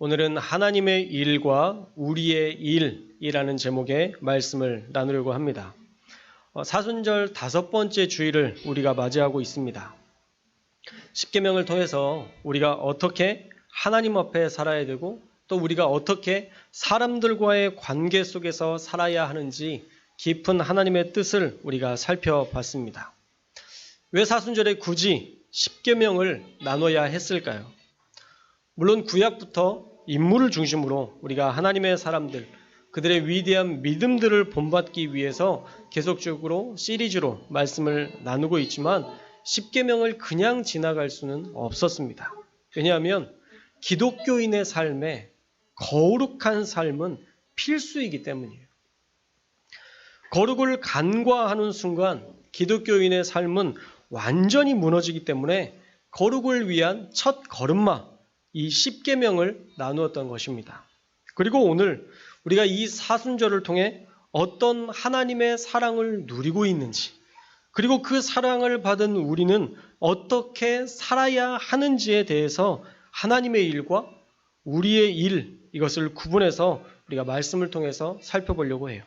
오늘은 하나님의 일과 우리의 일이라는 제목의 말씀을 나누려고 합니다. 사순절 5번째 주일을 우리가 맞이하고 있습니다. 십계명을 통해서 우리가 어떻게 하나님 앞에 살아야 되고 또 우리가 어떻게 사람들과의 관계 속에서 살아야 하는지 깊은 하나님의 뜻을 우리가 살펴봤습니다. 왜 사순절에 굳이 십계명을 나눠야 했을까요? 물론 구약부터 인물을 중심으로 우리가 하나님의 사람들, 그들의 위대한 믿음들을 본받기 위해서 계속적으로 시리즈로 말씀을 나누고 있지만 십계명을 그냥 지나갈 수는 없었습니다. 왜냐하면 기독교인의 삶에 거룩한 삶은 필수이기 때문이에요. 거룩을 간과하는 순간 기독교인의 삶은 완전히 무너지기 때문에 거룩을 위한 첫 걸음마, 이 십계명을 나누었던 것입니다. 그리고 오늘 우리가 이 사순절을 통해 어떤 하나님의 사랑을 누리고 있는지, 그리고 그 사랑을 받은 우리는 어떻게 살아야 하는지에 대해서 하나님의 일과 우리의 일, 이것을 구분해서 우리가 말씀을 통해서 살펴보려고 해요.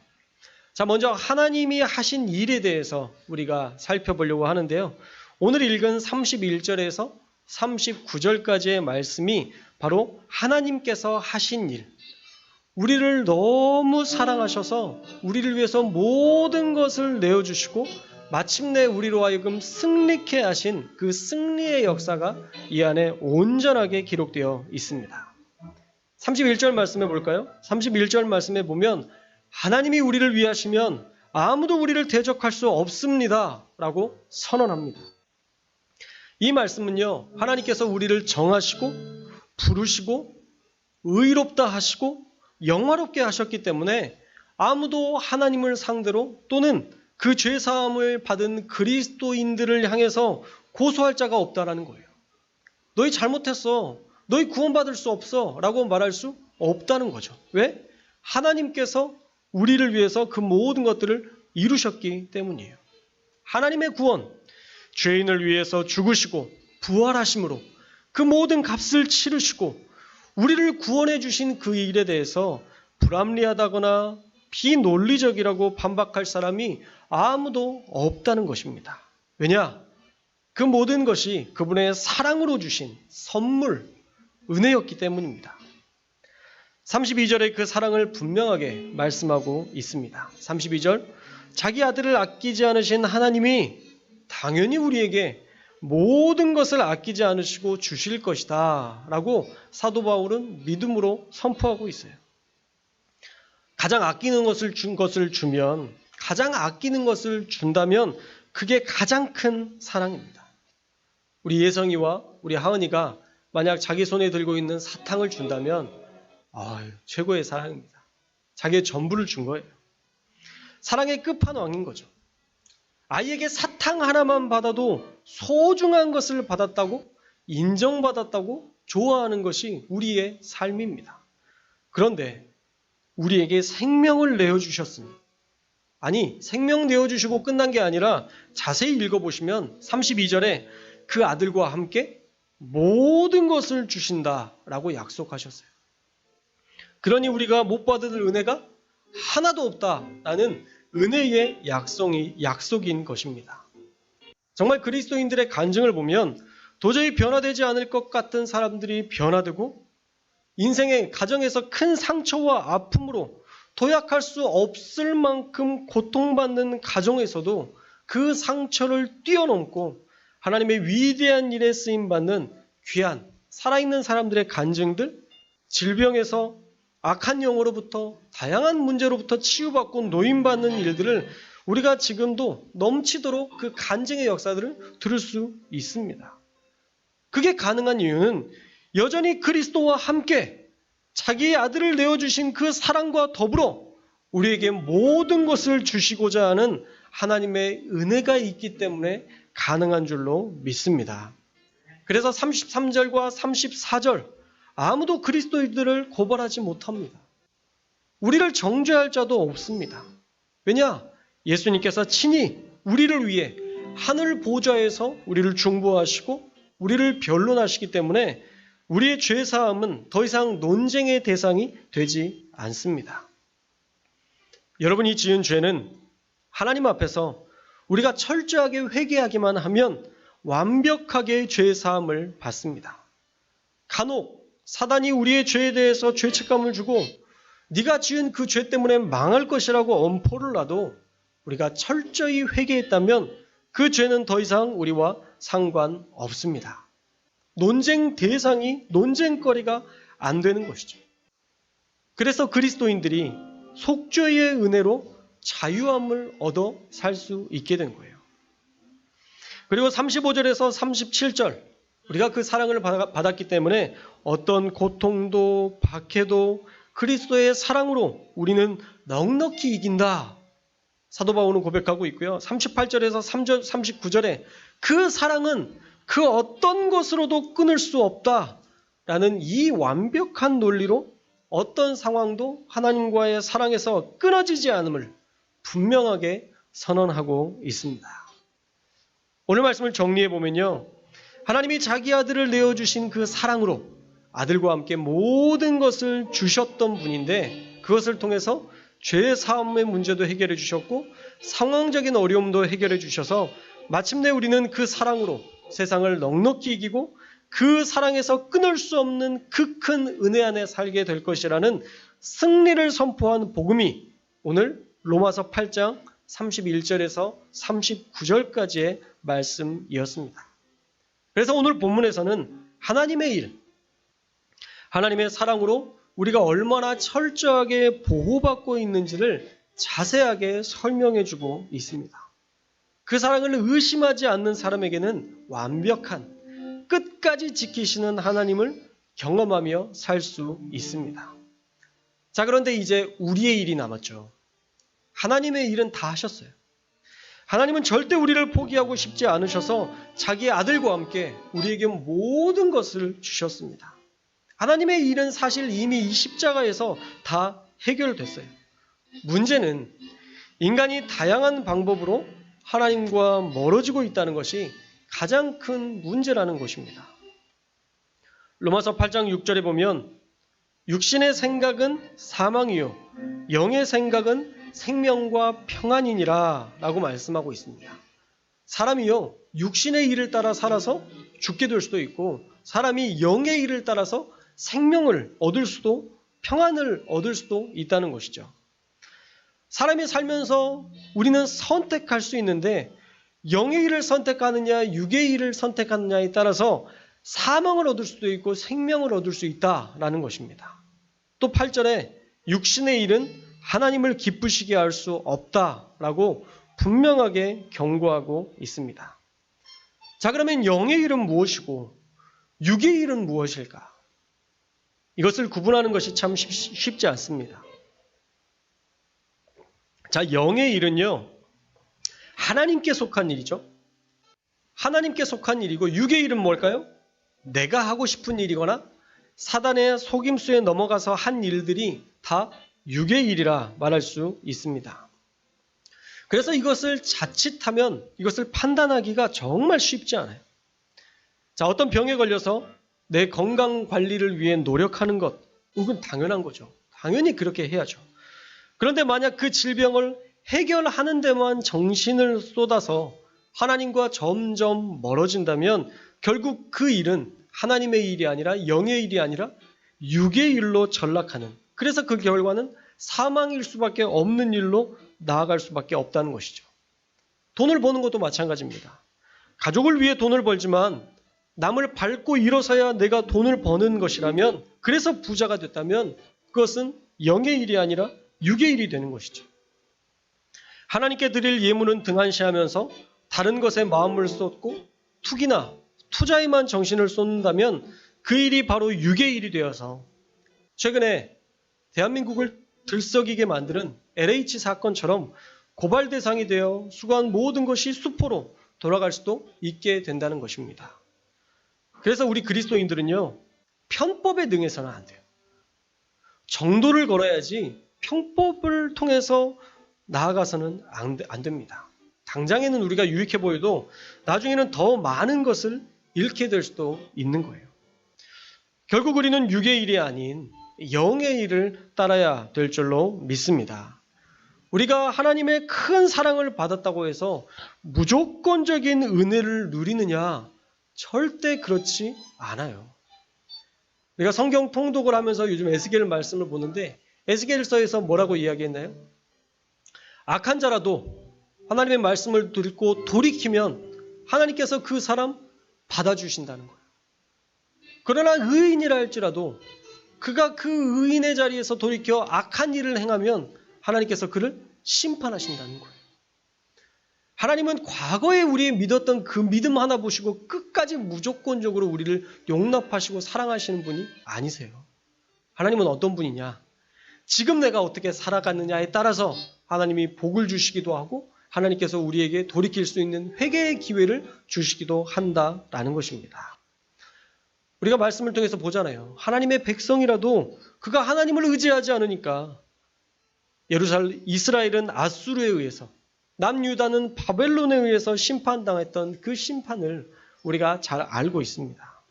자, 먼저 하나님이 하신 일에 대해서 우리가 살펴보려고 하는데요. 오늘 읽은 31절에서 39절까지의 말씀이 바로 하나님께서 하신 일, 우리를 너무 사랑하셔서 우리를 위해서 모든 것을 내어주시고 마침내 우리로 하여금 승리케 하신 그 승리의 역사가 이 안에 온전하게 기록되어 있습니다. 31절 말씀해 볼까요? 31절 말씀에 보면 하나님이 우리를 위하시면 아무도 우리를 대적할 수 없습니다 라고 선언합니다. 이 말씀은요, 하나님께서 우리를 정하시고 부르시고 의롭다 하시고 영화롭게 하셨기 때문에 아무도 하나님을 상대로 또는 그 죄사함을 받은 그리스도인들을 향해서 고소할 자가 없다라는 거예요. 너희 잘못했어, 너희 구원받을 수 없어 라고 말할 수 없다는 거죠. 왜? 하나님께서 우리를 위해서 그 모든 것들을 이루셨기 때문이에요. 하나님의 구원, 죄인을 위해서 죽으시고 부활하심으로 그 모든 값을 치르시고 우리를 구원해 주신 그 일에 대해서 불합리하다거나 비논리적이라고 반박할 사람이 아무도 없다는 것입니다. 왜냐? 그 모든 것이 그분의 사랑으로 주신 선물, 은혜였기 때문입니다. 32절에 그 사랑을 분명하게 말씀하고 있습니다. 32절, 자기 아들을 아끼지 않으신 하나님이 당연히 우리에게 모든 것을 아끼지 않으시고 주실 것이다 라고 사도 바울은 믿음으로 선포하고 있어요. 가장 아끼는 것을 주면, 가장 아끼는 것을 준다면 그게 가장 큰 사랑입니다. 우리 예성이와 우리 하은이가 만약 자기 손에 들고 있는 사탕을 준다면 최고의 사랑입니다. 자기의 전부를 준 거예요. 사랑의 끝판왕인 거죠. 아이에게 사탕 하나만 받아도 소중한 것을 받았다고, 인정받았다고 좋아하는 것이 우리의 삶입니다. 그런데 우리에게 생명을 내어주셨으니, 아니 생명 내어주시고 끝난 게 아니라 자세히 읽어보시면 32절에 그 아들과 함께 모든 것을 주신다라고 약속하셨어요. 그러니 우리가 못 받을 은혜가 하나도 없다라는 은혜의 약속인 것입니다. 정말 그리스도인들의 간증을 보면 도저히 변화되지 않을 것 같은 사람들이 변화되고 인생의 가정에서 큰 상처와 아픔으로 도약할 수 없을 만큼 고통받는 가정에서도 그 상처를 뛰어넘고 하나님의 위대한 일에 쓰임받는 귀한 살아있는 사람들의 간증들, 질병에서 악한 영으로부터 다양한 문제로부터 치유받고 노임받는 일들을 우리가 지금도 넘치도록 그 간증의 역사들을 들을 수 있습니다. 그게 가능한 이유는 여전히 그리스도와 함께 자기의 아들을 내어주신 그 사랑과 더불어 우리에게 모든 것을 주시고자 하는 하나님의 은혜가 있기 때문에 가능한 줄로 믿습니다. 그래서 33절과 34절 아무도 그리스도인들을 고발하지 못합니다. 우리를 정죄할 자도 없습니다. 왜냐? 예수님께서 친히 우리를 위해 하늘 보좌에서 우리를 중보하시고 우리를 변론하시기 때문에 우리의 죄사함은 더 이상 논쟁의 대상이 되지 않습니다. 여러분이 지은 죄는 하나님 앞에서 우리가 철저하게 회개하기만 하면 완벽하게 죄사함을 받습니다. 간혹 사단이 우리의 죄에 대해서 죄책감을 주고 네가 지은 그 죄 때문에 망할 것이라고 엄포를 놔도 우리가 철저히 회개했다면 그 죄는 더 이상 우리와 상관없습니다. 논쟁 대상이, 논쟁거리가 안 되는 것이죠. 그래서 그리스도인들이 속죄의 은혜로 자유함을 얻어 살 수 있게 된 거예요. 그리고 35절에서 37절, 우리가 그 사랑을 받았기 때문에 어떤 고통도 박해도 그리스도의 사랑으로 우리는 넉넉히 이긴다. 사도 바울은 고백하고 있고요. 38절에서 39절에 그 사랑은 그 어떤 것으로도 끊을 수 없다라는 이 완벽한 논리로 어떤 상황도 하나님과의 사랑에서 끊어지지 않음을 분명하게 선언하고 있습니다. 오늘 말씀을 정리해 보면요. 하나님이 자기 아들을 내어주신 그 사랑으로 아들과 함께 모든 것을 주셨던 분인데 그것을 통해서 죄 사함의 문제도 해결해 주셨고 상황적인 어려움도 해결해 주셔서 마침내 우리는 그 사랑으로 세상을 넉넉히 이기고 그 사랑에서 끊을 수 없는 그 큰 은혜 안에 살게 될 것이라는 승리를 선포한 복음이 오늘 로마서 8장 31절에서 39절까지의 말씀이었습니다. 그래서 오늘 본문에서는 하나님의 일, 하나님의 사랑으로 우리가 얼마나 철저하게 보호받고 있는지를 자세하게 설명해 주고 있습니다. 그 사랑을 의심하지 않는 사람에게는 완벽한 끝까지 지키시는 하나님을 경험하며 살 수 있습니다. 자, 그런데 이제 우리의 일이 남았죠. 하나님의 일은 다 하셨어요. 하나님은 절대 우리를 포기하고 싶지 않으셔서 자기의 아들과 함께 우리에게 모든 것을 주셨습니다. 하나님의 일은 사실 이미 이 십자가에서 다 해결됐어요. 문제는 인간이 다양한 방법으로 하나님과 멀어지고 있다는 것이 가장 큰 문제라는 것입니다. 로마서 8장 6절에 보면 육신의 생각은 사망이요 영의 생각은 생명과 평안이니라 라고 말씀하고 있습니다. 사람이요 육신의 일을 따라 살아서 죽게 될 수도 있고 사람이 영의 일을 따라서 생명을 얻을 수도 평안을 얻을 수도 있다는 것이죠. 사람이 살면서 우리는 선택할 수 있는데 영의 일을 선택하느냐 육의 일을 선택하느냐에 따라서 사망을 얻을 수도 있고 생명을 얻을 수 있다라는 것입니다. 또 8절에 육신의 일은 하나님을 기쁘시게 할 수 없다라고 분명하게 경고하고 있습니다. 자, 그러면 영의 일은 무엇이고 육의 일은 무엇일까? 이것을 구분하는 것이 참 쉽지 않습니다. 자, 영의 일은요, 하나님께 속한 일이죠. 하나님께 속한 일이고 육의 일은 뭘까요? 내가 하고 싶은 일이거나 사단의 속임수에 넘어가서 한 일들이 다 육의 일이라 말할 수 있습니다. 그래서 이것을 자칫하면 이것을 판단하기가 정말 쉽지 않아요. 자, 어떤 병에 걸려서 내 건강 관리를 위해 노력하는 것, 이건 당연한 거죠. 당연히 그렇게 해야죠. 그런데 만약 그 질병을 해결하는 데만 정신을 쏟아서 하나님과 점점 멀어진다면 결국 그 일은 하나님의 일이 아니라 영의 일이 아니라 육의 일로 전락하는, 그래서 그 결과는 사망일 수밖에 없는 일로 나아갈 수밖에 없다는 것이죠. 돈을 버는 것도 마찬가지입니다. 가족을 위해 돈을 벌지만 남을 밟고 일어서야 내가 돈을 버는 것이라면, 그래서 부자가 됐다면 그것은 영의 일이 아니라 육의 일이 되는 것이죠. 하나님께 드릴 예물은 등한시하면서 다른 것에 마음을 쏟고 투기나 투자에만 정신을 쏟는다면 그 일이 바로 육의 일이 되어서 최근에 대한민국을 들썩이게 만드는 LH 사건처럼 고발 대상이 되어 수고한 모든 것이 수포로 돌아갈 수도 있게 된다는 것입니다. 그래서 우리 그리스도인들은요, 편법에 능해서는 안 돼요. 정도를 걸어야지 편법을 통해서 나아가서는 안 됩니다. 당장에는 우리가 유익해 보여도 나중에는 더 많은 것을 잃게 될 수도 있는 거예요. 결국 우리는 육의 일이 아닌 영의 일을 따라야 될 줄로 믿습니다. 우리가 하나님의 큰 사랑을 받았다고 해서 무조건적인 은혜를 누리느냐? 절대 그렇지 않아요. 우리가 성경 통독을 하면서 요즘 에스겔 말씀을 보는데 에스겔서에서 뭐라고 이야기했나요? 악한 자라도 하나님의 말씀을 듣고 돌이키면 하나님께서 그 사람 받아주신다는 거예요. 그러나 의인이라 할지라도 그가 그 의인의 자리에서 돌이켜 악한 일을 행하면 하나님께서 그를 심판하신다는 거예요. 하나님은 과거에 우리 믿었던 그 믿음 하나 보시고 끝까지 무조건적으로 우리를 용납하시고 사랑하시는 분이 아니세요. 하나님은 어떤 분이냐? 지금 내가 어떻게 살아갔느냐에 따라서 하나님이 복을 주시기도 하고 하나님께서 우리에게 돌이킬 수 있는 회개의 기회를 주시기도 한다라는 것입니다. 우리가 말씀을 통해서 보잖아요. 하나님의 백성이라도 그가 하나님을 의지하지 않으니까 이스라엘은 아수르에 의해서 남유다는 바벨론에 의해서 심판당했던 그 심판을 우리가 잘 알고 있습니다.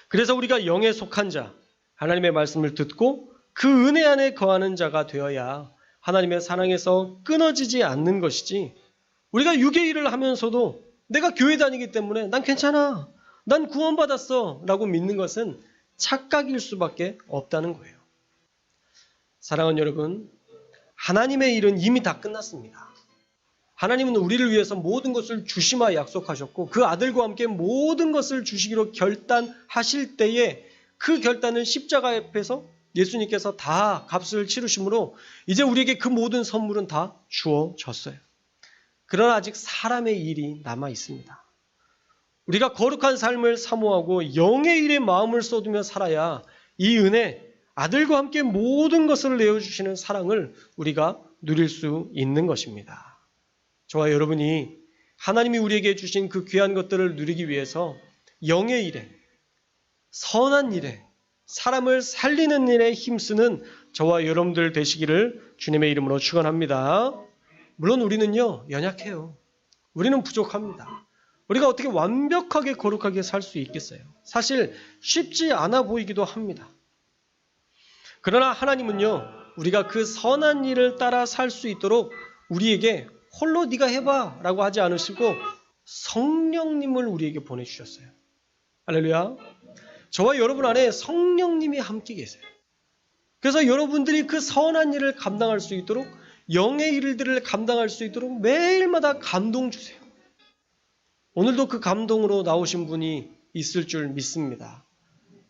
그래서 우리가 영에 속한 자, 하나님의 말씀을 듣고 그 은혜 안에 거하는 자가 되어야 하나님의 사랑에서 끊어지지 않는 것이지 우리가 육의 일을 하면서도 내가 교회 다니기 때문에 난 괜찮아, 난 구원받았어 라고 믿는 것은 착각일 수밖에 없다는 거예요. 사랑하는 여러분, 하나님의 일은 이미 다 끝났습니다. 하나님은 우리를 위해서 모든 것을 주시마 약속하셨고 그 아들과 함께 모든 것을 주시기로 결단하실 때에 그 결단은 십자가 앞에서 예수님께서 다 값을 치르심으로 이제 우리에게 그 모든 선물은 다 주어졌어요. 그러나 아직 사람의 일이 남아 있습니다. 우리가 거룩한 삶을 사모하고 영의 일에 마음을 쏟으며 살아야 이 은혜, 아들과 함께 모든 것을 내어주시는 사랑을 우리가 누릴 수 있는 것입니다. 저와 여러분이 하나님이 우리에게 주신 그 귀한 것들을 누리기 위해서 영의 일에, 선한 일에, 사람을 살리는 일에 힘쓰는 저와 여러분들 되시기를 주님의 이름으로 축원합니다. 물론 우리는요, 연약해요. 우리는 부족합니다. 우리가 어떻게 완벽하게 거룩하게 살 수 있겠어요? 사실 쉽지 않아 보이기도 합니다. 그러나 하나님은요, 우리가 그 선한 일을 따라 살 수 있도록 우리에게 홀로 네가 해봐 라고 하지 않으시고 성령님을 우리에게 보내주셨어요. 할렐루야. 저와 여러분 안에 성령님이 함께 계세요. 그래서 여러분들이 그 선한 일을 감당할 수 있도록 영의 일들을 감당할 수 있도록 매일마다 감동 주세요. 오늘도 그 감동으로 나오신 분이 있을 줄 믿습니다.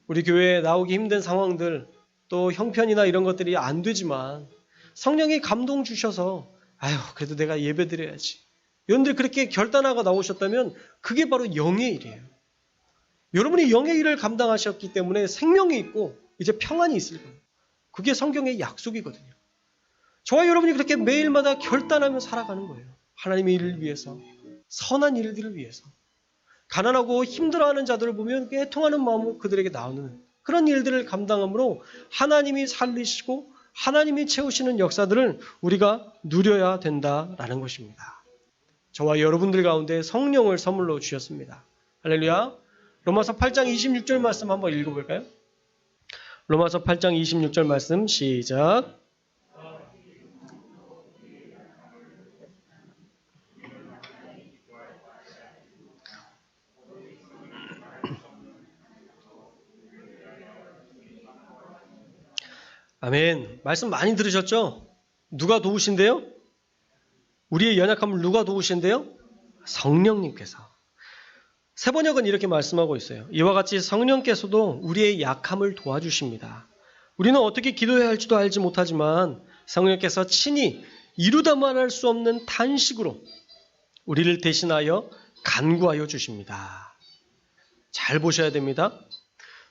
우리 교회에 나오기 힘든 상황들 또 형편이나 이런 것들이 안 되지만 성령이 감동 주셔서 아유 그래도 내가 예배 드려야지. 여러분들 그렇게 결단하고 나오셨다면 그게 바로 영의 일이에요. 여러분이 영의 일을 감당하셨기 때문에 생명이 있고 이제 평안이 있을 거예요. 그게 성경의 약속이거든요. 저와 여러분이 그렇게 매일마다 결단하며 살아가는 거예요. 하나님의 일을 위해서, 선한 일들을 위해서. 가난하고 힘들어하는 자들을 보면 애통하는 마음으로 그들에게 나오는 그런 일들을 감당함으로 하나님이 살리시고 하나님이 채우시는 역사들을 우리가 누려야 된다라는 것입니다. 저와 여러분들 가운데 성령을 선물로 주셨습니다. 할렐루야. 로마서 8장 26절 말씀 한번 읽어볼까요? 로마서 8장 26절 말씀 시작. 아멘. 말씀 많이 들으셨죠? 누가 도우신대요? 우리의 연약함을 누가 도우신대요? 성령님께서. 세번역은 이렇게 말씀하고 있어요. 이와 같이 성령께서도 우리의 약함을 도와주십니다. 우리는 어떻게 기도해야 할지도 알지 못하지만 성령께서 친히 이루다 말할 수 없는 탄식으로 우리를 대신하여 간구하여 주십니다. 잘 보셔야 됩니다.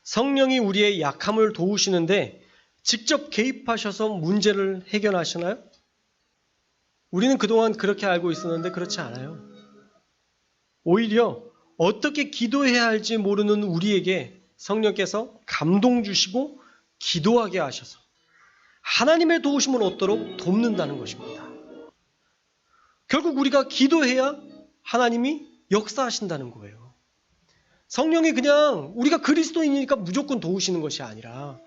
성령이 우리의 약함을 도우시는데 직접 개입하셔서 문제를 해결하시나요? 우리는 그동안 그렇게 알고 있었는데 그렇지 않아요. 오히려 어떻게 기도해야 할지 모르는 우리에게 성령께서 감동 주시고 기도하게 하셔서 하나님의 도우심을 얻도록 돕는다는 것입니다. 결국 우리가 기도해야 하나님이 역사하신다는 거예요. 성령이 그냥 우리가 그리스도인이니까 무조건 도우시는 것이 아니라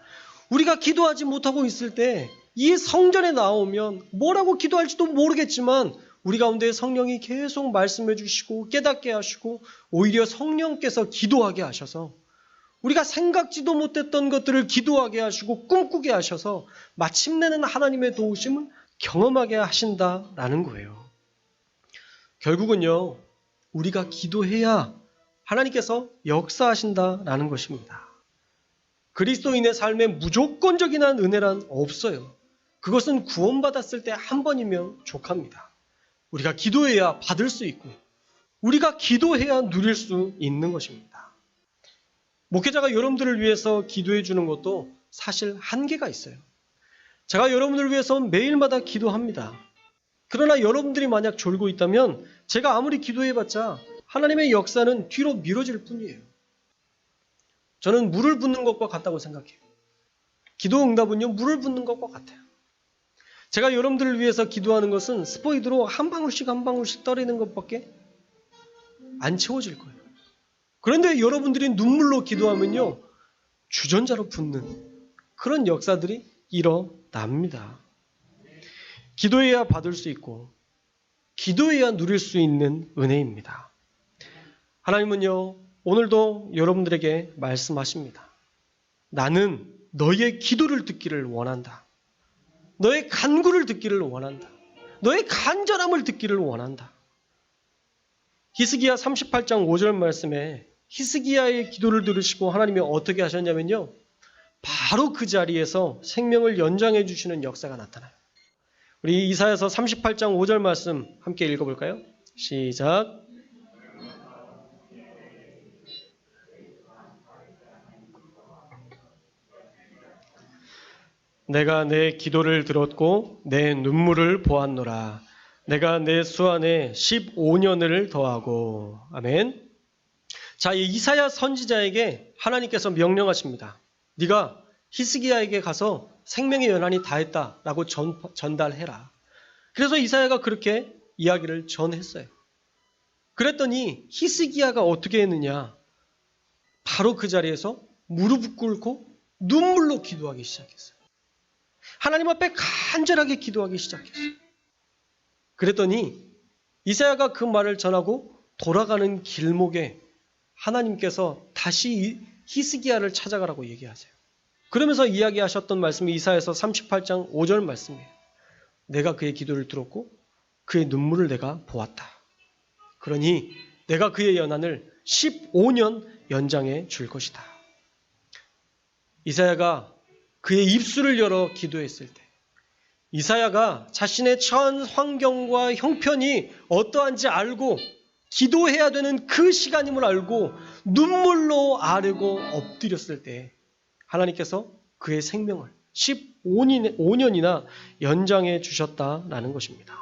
우리가 기도하지 못하고 있을 때 이 성전에 나오면 뭐라고 기도할지도 모르겠지만 우리 가운데 성령이 계속 말씀해 주시고 깨닫게 하시고 오히려 성령께서 기도하게 하셔서 우리가 생각지도 못했던 것들을 기도하게 하시고 꿈꾸게 하셔서 마침내는 하나님의 도우심을 경험하게 하신다라는 거예요. 결국은요, 우리가 기도해야 하나님께서 역사하신다라는 것입니다. 그리스도인의 삶에 무조건적인 은혜란 없어요. 그것은 구원받았을 때 한 번이면 족합니다. 우리가 기도해야 받을 수 있고 우리가 기도해야 누릴 수 있는 것입니다. 목회자가 여러분들을 위해서 기도해 주는 것도 사실 한계가 있어요. 제가 여러분들을 위해서 매일마다 기도합니다. 그러나 여러분들이 만약 졸고 있다면 제가 아무리 기도해봤자 하나님의 역사는 뒤로 미뤄질 뿐이에요. 저는 물을 붓는 것과 같다고 생각해요. 기도 응답은요, 물을 붓는 것과 같아요. 제가 여러분들을 위해서 기도하는 것은 스포이드로 한 방울씩 한 방울씩 떨어지는 것밖에 안 채워질 거예요. 그런데 여러분들이 눈물로 기도하면요, 주전자로 붓는 그런 역사들이 일어납니다. 기도해야 받을 수 있고 기도해야 누릴 수 있는 은혜입니다. 하나님은요, 오늘도 여러분들에게 말씀하십니다. 나는 너의 기도를 듣기를 원한다. 너의 간구를 듣기를 원한다. 너의 간절함을 듣기를 원한다. 히스기야 38장 5절 말씀에 히스기야의 기도를 들으시고 하나님이 어떻게 하셨냐면요, 바로 그 자리에서 생명을 연장해 주시는 역사가 나타나요. 우리 이사야서 38장 5절 말씀 함께 읽어볼까요? 시작. 내가 내 기도를 들었고 내 눈물을 보았노라. 내가 내 수 안에 15년을 더하고. 아멘. 자, 이 이사야 선지자에게 하나님께서 명령하십니다. 네가 히스기야에게 가서 생명의 연한이 다했다라고 전달해라. 그래서 이사야가 그렇게 이야기를 전했어요. 그랬더니 히스기야가 어떻게 했느냐? 바로 그 자리에서 무릎 꿇고 눈물로 기도하기 시작했어요. 하나님 앞에 간절하게 기도하기 시작했어요. 그랬더니 이사야가 그 말을 전하고 돌아가는 길목에 하나님께서 다시 히스기야를 찾아가라고 얘기하세요. 그러면서 이야기하셨던 말씀이 이사야서 38장 5절 말씀이에요. 내가 그의 기도를 들었고 그의 눈물을 내가 보았다. 그러니 내가 그의 연한을 15년 연장해 줄 것이다. 이사야가 그의 입술을 열어 기도했을 때, 이사야가 자신의 처한 환경과 형편이 어떠한지 알고 기도해야 되는 그 시간임을 알고 눈물로 아뢰고 엎드렸을 때 하나님께서 그의 생명을 15년이나 연장해 주셨다라는 것입니다.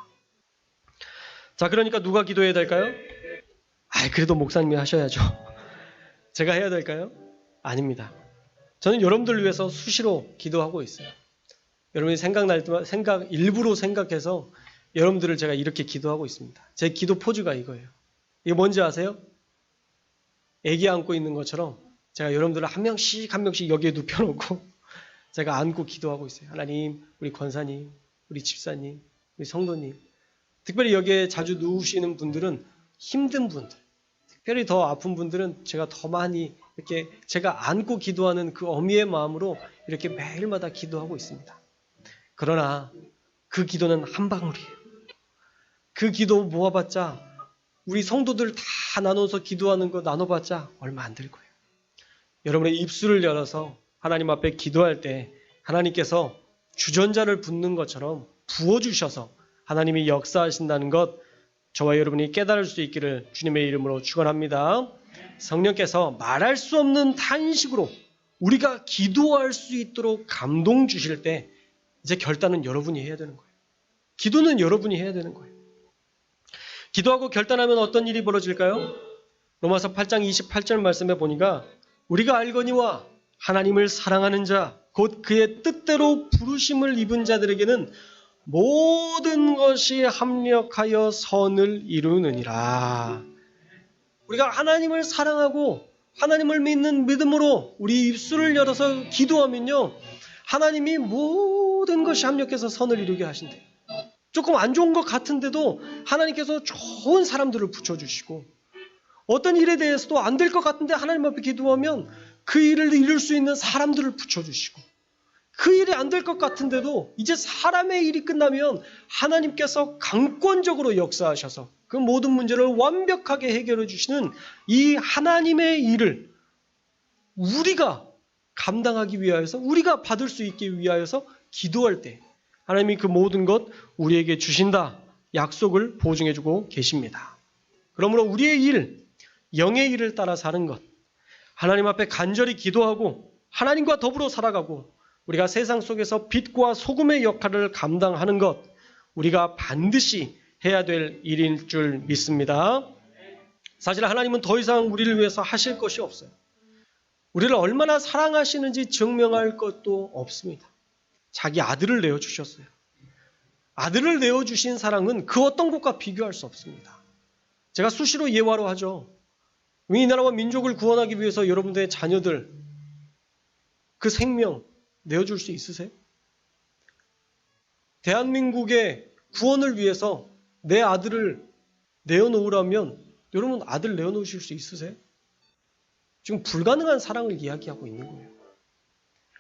자, 그러니까 누가 기도해야 될까요? 그래도 목사님이 하셔야죠. 제가 해야 될까요? 아닙니다. 저는 여러분들을 위해서 수시로 기도하고 있어요. 여러분이 생각날 때마다 일부러 생각해서 여러분들을 제가 이렇게 기도하고 있습니다. 제 기도 포즈가 이거예요. 이게 뭔지 아세요? 애기 안고 있는 것처럼 제가 여러분들을 한 명씩 여기에 눕혀놓고 제가 안고 기도하고 있어요. 하나님, 우리 권사님, 우리 집사님, 우리 성도님, 특별히 여기에 자주 누우시는 분들은 힘든 분들, 특별히 더 아픈 분들은 제가 더 많이 이렇게 제가 안고 기도하는 그 어미의 마음으로 이렇게 매일마다 기도하고 있습니다. 그러나 그 기도는 한 방울이에요. 그 기도 모아봤자 우리 성도들 다 나눠서 기도하는 거 나눠봤자 얼마 안 될 거예요. 여러분의 입술을 열어서 하나님 앞에 기도할 때 하나님께서 주전자를 붓는 것처럼 부어주셔서 하나님이 역사하신다는 것, 저와 여러분이 깨달을 수 있기를 주님의 이름으로 축원합니다. 성령께서 말할 수 없는 탄식으로 우리가 기도할 수 있도록 감동 주실 때 이제 결단은 여러분이 해야 되는 거예요. 기도는 여러분이 해야 되는 거예요. 기도하고 결단하면 어떤 일이 벌어질까요? 로마서 8장 28절 말씀에 보니까 우리가 알거니와 하나님을 사랑하는 자, 곧 그의 뜻대로 부르심을 입은 자들에게는 모든 것이 합력하여 선을 이루느니라. 우리가 하나님을 사랑하고 하나님을 믿는 믿음으로 우리 입술을 열어서 기도하면요, 하나님이 모든 것이 합력해서 선을 이루게 하신대요. 조금 안 좋은 것 같은데도 하나님께서 좋은 사람들을 붙여주시고, 어떤 일에 대해서도 안 될 것 같은데 하나님 앞에 기도하면 그 일을 이룰 수 있는 사람들을 붙여주시고, 그 일이 안 될 것 같은데도 이제 사람의 일이 끝나면 하나님께서 강권적으로 역사하셔서 그 모든 문제를 완벽하게 해결해 주시는 이 하나님의 일을 우리가 감당하기 위하여서, 우리가 받을 수 있게 위하여서 기도할 때 하나님이 그 모든 것 우리에게 주신다 약속을 보증해 주고 계십니다. 그러므로 우리의 일, 영의 일을 따라 사는 것, 하나님 앞에 간절히 기도하고 하나님과 더불어 살아가고 우리가 세상 속에서 빛과 소금의 역할을 감당하는 것, 우리가 반드시 해야 될 일인 줄 믿습니다. 사실 하나님은 더 이상 우리를 위해서 하실 것이 없어요. 우리를 얼마나 사랑하시는지 증명할 것도 없습니다. 자기 아들을 내어주셨어요. 아들을 내어주신 사랑은 그 어떤 것과 비교할 수 없습니다. 제가 수시로 예화로 하죠. 이 나라와 민족을 구원하기 위해서 여러분들의 자녀들, 그 생명 내어줄 수 있으세요? 대한민국의 구원을 위해서 내 아들을 내어놓으라면 여러분 아들 내어놓으실 수 있으세요? 지금 불가능한 사랑을 이야기하고 있는 거예요.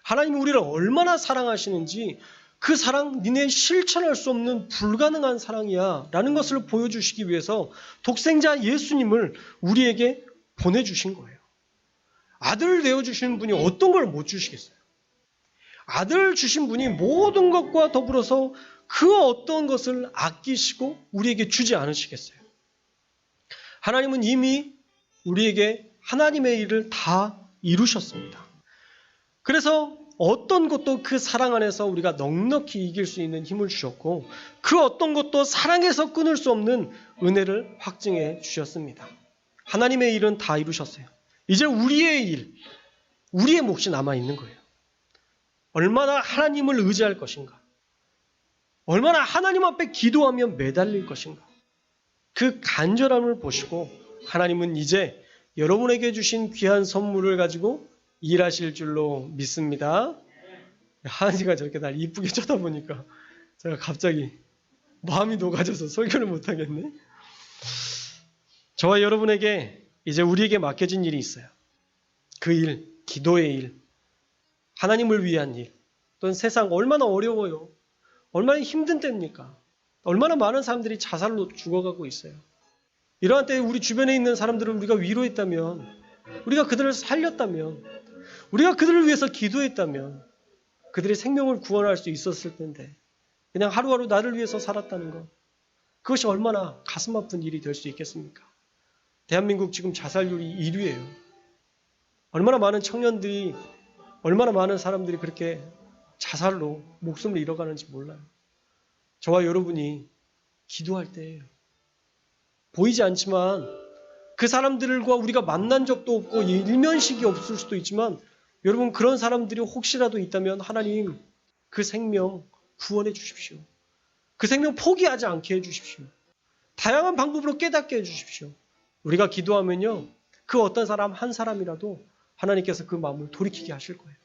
하나님이 우리를 얼마나 사랑하시는지 그 사랑 니네 실천할 수 없는 불가능한 사랑이야 라는 것을 보여주시기 위해서 독생자 예수님을 우리에게 보내주신 거예요. 아들을 내어주시는 분이 어떤 걸 못 주시겠어요? 아들을 주신 분이 모든 것과 더불어서 그 어떤 것을 아끼시고 우리에게 주지 않으시겠어요? 하나님은 이미 우리에게 하나님의 일을 다 이루셨습니다. 그래서 어떤 것도 그 사랑 안에서 우리가 넉넉히 이길 수 있는 힘을 주셨고, 그 어떤 것도 사랑에서 끊을 수 없는 은혜를 확증해 주셨습니다. 하나님의 일은 다 이루셨어요. 이제 우리의 일, 우리의 몫이 남아있는 거예요. 얼마나 하나님을 의지할 것인가, 얼마나 하나님 앞에 기도하며 매달릴 것인가, 그 간절함을 보시고 하나님은 이제 여러분에게 주신 귀한 선물을 가지고 일하실 줄로 믿습니다. 하은이가 저렇게 날 이쁘게 쳐다보니까 제가 갑자기 마음이 녹아져서 설교를 못하겠네. 저와 여러분에게 이제 우리에게 맡겨진 일이 있어요. 그 일, 기도의 일, 하나님을 위한 일. 또는 세상 얼마나 어려워요. 얼마나 힘든 때입니까? 얼마나 많은 사람들이 자살로 죽어가고 있어요. 이러한 때에 우리 주변에 있는 사람들을 우리가 위로했다면, 우리가 그들을 살렸다면, 우리가 그들을 위해서 기도했다면 그들의 생명을 구원할 수 있었을 텐데 그냥 하루하루 나를 위해서 살았다는 것, 그것이 얼마나 가슴 아픈 일이 될 수 있겠습니까? 대한민국 지금 자살률이 1위예요. 얼마나 많은 청년들이, 얼마나 많은 사람들이 그렇게 자살로 목숨을 잃어가는지 몰라요. 저와 여러분이 기도할 때 보이지 않지만 그 사람들과 우리가 만난 적도 없고 일면식이 없을 수도 있지만 여러분 그런 사람들이 혹시라도 있다면 하나님 그 생명 구원해 주십시오. 그 생명 포기하지 않게 해주십시오. 다양한 방법으로 깨닫게 해주십시오. 우리가 기도하면요, 그 어떤 사람 한 사람이라도 하나님께서 그 마음을 돌이키게 하실 거예요.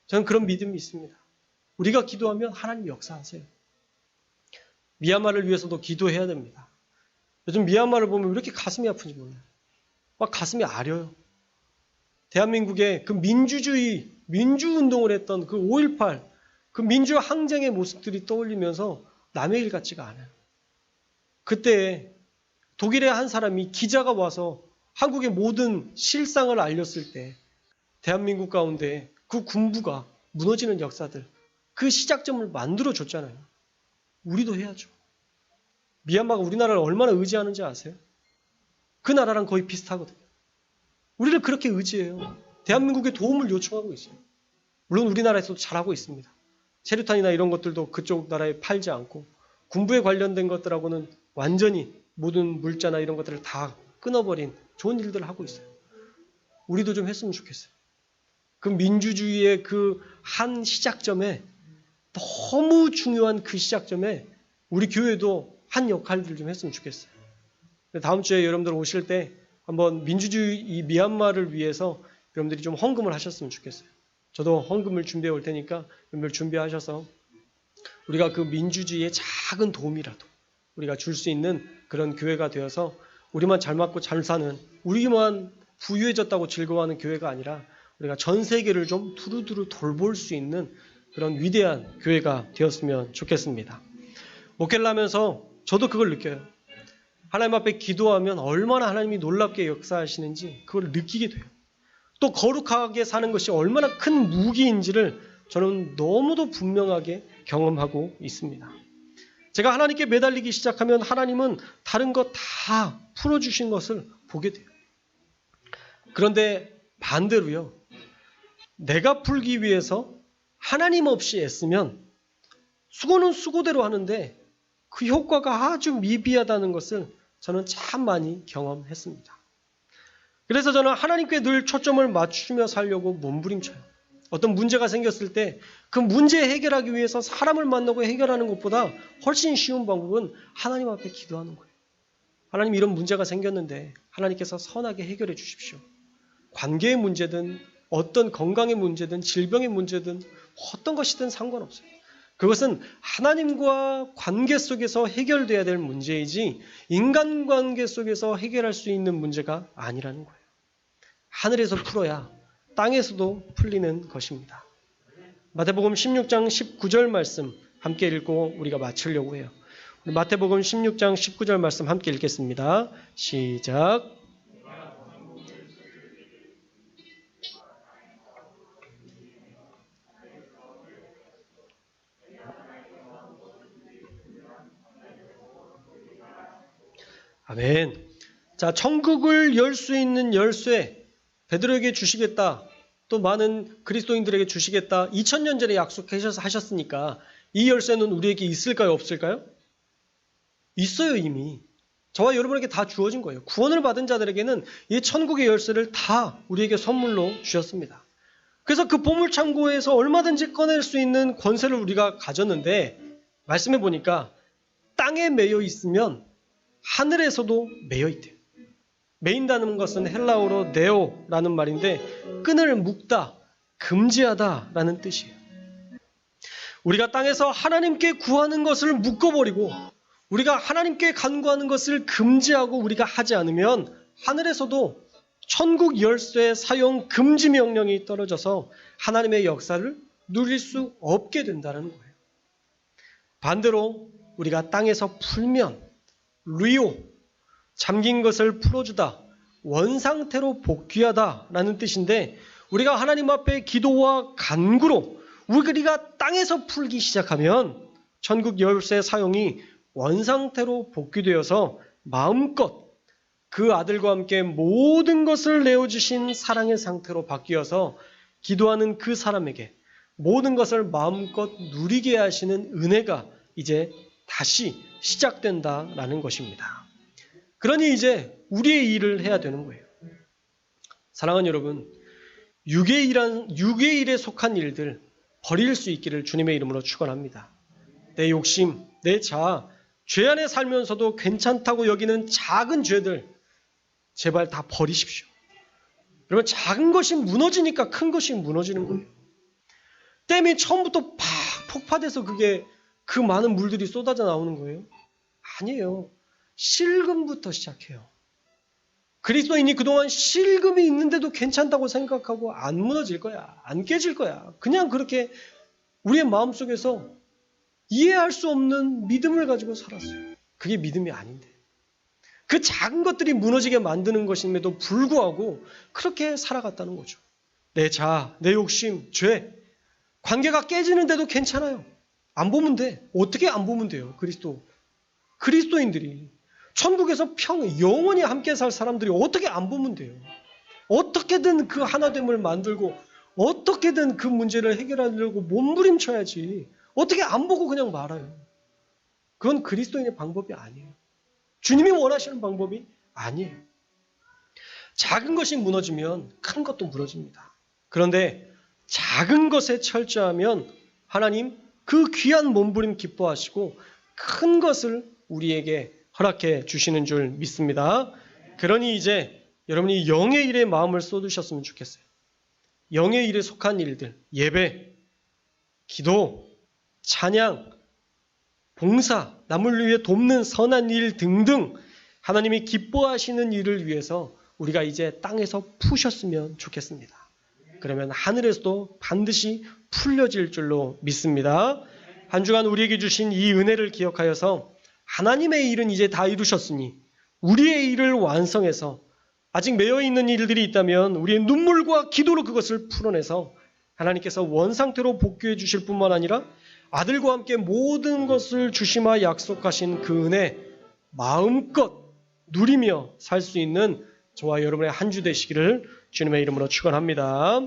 저는 그런 믿음이 있습니다. 우리가 기도하면 하나님 역사하세요. 미얀마를 위해서도 기도해야 됩니다. 요즘 미얀마를 보면 왜 이렇게 가슴이 아픈지 몰라요. 막 가슴이 아려요. 대한민국의 그 민주주의, 민주운동을 했던 그 5.18, 그 민주항쟁의 모습들이 떠올리면서 남의 일 같지가 않아요. 그때 독일의 한 사람이 기자가 와서 한국의 모든 실상을 알렸을 때 대한민국 가운데 그 군부가 무너지는 역사들, 그 시작점을 만들어줬잖아요. 우리도 해야죠. 미얀마가 우리나라를 얼마나 의지하는지 아세요? 그 나라랑 거의 비슷하거든요. 우리를 그렇게 의지해요. 대한민국에 도움을 요청하고 있어요. 물론 우리나라에서도 잘하고 있습니다. 체류탄이나 이런 것들도 그쪽 나라에 팔지 않고 군부에 관련된 것들하고는 완전히 모든 물자나 이런 것들을 다 끊어버린 좋은 일들을 하고 있어요. 우리도 좀 했으면 좋겠어요. 그 민주주의의 그 한 시작점에, 너무 중요한 그 시작점에 우리 교회도 한 역할들을 좀 했으면 좋겠어요. 다음 주에 여러분들 오실 때 한번 민주주의 이 미얀마를 위해서 여러분들이 좀 헌금을 하셨으면 좋겠어요. 저도 헌금을 준비해 올 테니까 여러분들 준비하셔서 우리가 그 민주주의의 작은 도움이라도 우리가 줄 수 있는 그런 교회가 되어서 우리만 잘 맞고 잘 사는, 우리만 부유해졌다고 즐거워하는 교회가 아니라 우리가 전 세계를 좀 두루두루 돌볼 수 있는 그런 위대한 교회가 되었으면 좋겠습니다. 목회를 하면서 저도 그걸 느껴요. 하나님 앞에 기도하면 얼마나 하나님이 놀랍게 역사하시는지 그걸 느끼게 돼요. 또 거룩하게 사는 것이 얼마나 큰 무기인지를 저는 너무도 분명하게 경험하고 있습니다. 제가 하나님께 매달리기 시작하면 하나님은 다른 것 다 풀어주신 것을 보게 돼요. 그런데 반대로요. 내가 풀기 위해서 하나님 없이 애쓰면 수고는 수고대로 하는데 그 효과가 아주 미비하다는 것을 저는 참 많이 경험했습니다. 그래서 저는 하나님께 늘 초점을 맞추며 살려고 몸부림쳐요. 어떤 문제가 생겼을 때 그 문제 해결하기 위해서 사람을 만나고 해결하는 것보다 훨씬 쉬운 방법은 하나님 앞에 기도하는 거예요. 하나님, 이런 문제가 생겼는데 하나님께서 선하게 해결해 주십시오. 관계의 문제든 어떤 건강의 문제든 질병의 문제든 어떤 것이든 상관없어요. 그것은 하나님과 관계 속에서 해결돼야 될 문제이지 인간관계 속에서 해결할 수 있는 문제가 아니라는 거예요. 하늘에서 풀어야 땅에서도 풀리는 것입니다. 마태복음 16장 19절 말씀 함께 읽고 우리가 마치려고 해요. 마태복음 16장 19절 말씀 함께 읽겠습니다. 시작. 아멘. 자, 천국을 열 수 있는 열쇠 베드로에게 주시겠다. 또 많은 그리스도인들에게 주시겠다. 2000년 전에 약속하셨으니까 이 열쇠는 우리에게 있을까요? 없을까요? 있어요, 이미. 저와 여러분에게 다 주어진 거예요. 구원을 받은 자들에게는 이 천국의 열쇠를 다 우리에게 선물로 주셨습니다. 그래서 그 보물창고에서 얼마든지 꺼낼 수 있는 권세를 우리가 가졌는데 말씀해 보니까 땅에 매여 있으면 하늘에서도 매여 있대요. 매인다는 것은 헬라어로 네오라는 말인데 끈을 묶다, 금지하다라는 뜻이에요. 우리가 땅에서 하나님께 구하는 것을 묶어버리고 우리가 하나님께 간구하는 것을 금지하고 우리가 하지 않으면 하늘에서도 천국 열쇠 사용 금지 명령이 떨어져서 하나님의 역사를 누릴 수 없게 된다는 거예요. 반대로 우리가 땅에서 풀면 리오, 잠긴 것을 풀어주다, 원상태로 복귀하다라는 뜻인데 우리가 하나님 앞에 기도와 간구로 우리가 땅에서 풀기 시작하면 천국 열쇠 사용이 원상태로 복귀되어서 마음껏 그 아들과 함께 모든 것을 내어주신 사랑의 상태로 바뀌어서 기도하는 그 사람에게 모든 것을 마음껏 누리게 하시는 은혜가 이제 다시 시작된다라는 것입니다. 그러니 이제 우리의 일을 해야 되는 거예요. 사랑하는 여러분, 육의 일에 속한 일들 버릴 수 있기를 주님의 이름으로 축원합니다. 내 욕심, 내 자아, 죄 안에 살면서도 괜찮다고 여기는 작은 죄들 제발 다 버리십시오. 여러분, 작은 것이 무너지니까 큰 것이 무너지는 거예요. 댐이 처음부터 팍 폭파돼서 그게 그 많은 물들이 쏟아져 나오는 거예요? 아니에요. 실금부터 시작해요. 그리스도인이 그동안 실금이 있는데도 괜찮다고 생각하고 안 무너질 거야. 안 깨질 거야. 그냥 그렇게 우리의 마음속에서 이해할 수 없는 믿음을 가지고 살았어요. 그게 믿음이 아닌데. 그 작은 것들이 무너지게 만드는 것임에도 불구하고 그렇게 살아갔다는 거죠. 내 자아, 내 욕심, 죄, 관계가 깨지는데도 괜찮아요. 안 보면 돼. 어떻게 안 보면 돼요? 그리스도인들이 천국에서 영원히 함께 살 사람들이 어떻게 안 보면 돼요? 어떻게든 그 하나됨을 만들고 어떻게든 그 문제를 해결하려고 몸부림쳐야지. 어떻게 안 보고 그냥 말아요? 그건 그리스도인의 방법이 아니에요. 주님이 원하시는 방법이 아니에요. 작은 것이 무너지면 큰 것도 무너집니다. 그런데 작은 것에 철저하면 하나님 그 귀한 몸부림 기뻐하시고 큰 것을 우리에게 허락해 주시는 줄 믿습니다. 그러니 이제 여러분이 영의 일에 마음을 쏟으셨으면 좋겠어요. 영의 일에 속한 일들, 예배, 기도, 찬양, 봉사, 남을 위해 돕는 선한 일 등등 하나님이 기뻐하시는 일을 위해서 우리가 이제 땅에서 푸셨으면 좋겠습니다. 그러면 하늘에서도 반드시 풀려질 줄로 믿습니다. 한 주간 우리에게 주신 이 은혜를 기억하여서 하나님의 일은 이제 다 이루셨으니 우리의 일을 완성해서 아직 매여있는 일들이 있다면 우리의 눈물과 기도로 그것을 풀어내서 하나님께서 원상태로 복귀해 주실 뿐만 아니라 아들과 함께 모든 것을 주시마 약속하신 그 은혜 마음껏 누리며 살 수 있는 저와 여러분의 한 주 되시기를 주님의 이름으로 축원합니다.